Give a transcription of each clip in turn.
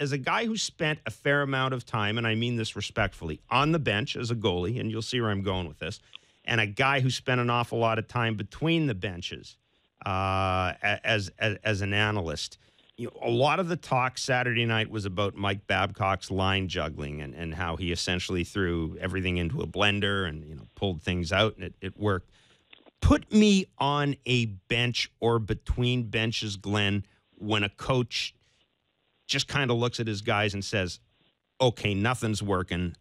as a guy who spent a fair amount of time, and I mean this respectfully, on the bench as a goalie, and you'll see where I'm going with this, and a guy who spent an awful lot of time between the benches as an analyst. A lot of the talk Saturday night was about Mike Babcock's line juggling and how he essentially threw everything into a blender and pulled things out, and it worked. Put me on a bench or between benches, Glenn, when a coach just kind of looks at his guys and says, okay, nothing's working.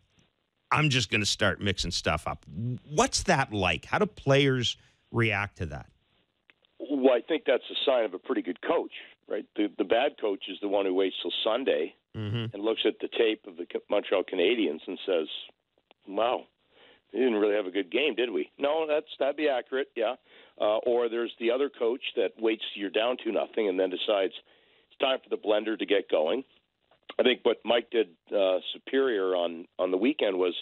I'm just going to start mixing stuff up. What's that like? How do players react to that? Well, I think that's a sign of a pretty good coach, right? The bad coach is the one who waits till Sunday and looks at the tape of the Montreal Canadiens and says, wow, we didn't really have a good game, did we? No, that'd be accurate, yeah. Or there's the other coach that waits till you're down 2-0 and then decides it's time for the blender to get going. I think what Mike did superior on the weekend was,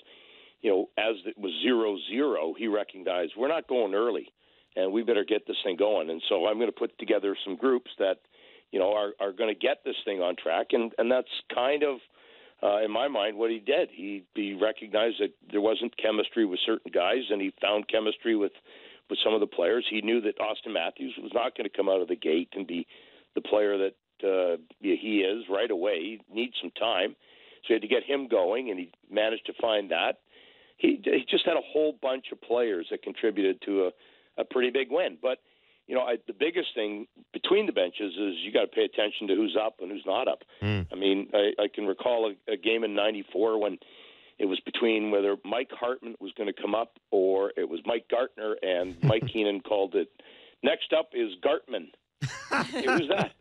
as it was 0-0, he recognized we're not going early, and we better get this thing going. And so I'm going to put together some groups that, are going to get this thing on track, and that's kind of, in my mind, what he did. He recognized that there wasn't chemistry with certain guys, and he found chemistry with some of the players. He knew that Austin Matthews was not going to come out of the gate and be the player that he is right away. He needs some time. So he had to get him going, and he managed to find that. He just had a whole bunch of players that contributed to a pretty big win. But, the biggest thing between the benches is you got to pay attention to who's up and who's not up. I mean, I can recall a game in 94 when it was between whether Mike Hartman was going to come up or it was Mike Gartner, and Mike Keenan called it, next up is Gartman. It was that.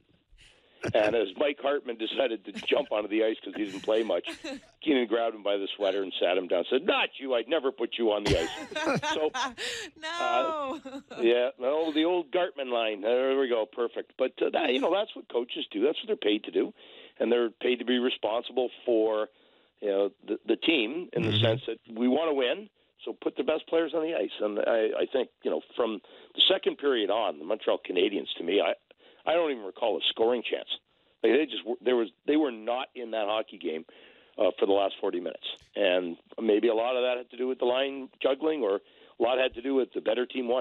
And as Mike Hartman decided to jump onto the ice because he didn't play much, Keenan grabbed him by the sweater and sat him down. Said, "Not you! I'd never put you on the ice." So, no. The old Gartman line. There we go, perfect. But that's what coaches do. That's what they're paid to do, and they're paid to be responsible for the team in the sense that we want to win. So put the best players on the ice. And I think from the second period on, the Montreal Canadiens, to me, I don't even recall a scoring chance. Like they were not in that hockey game for the last 40 minutes, and maybe a lot of that had to do with the line juggling, or a lot had to do with the better team won.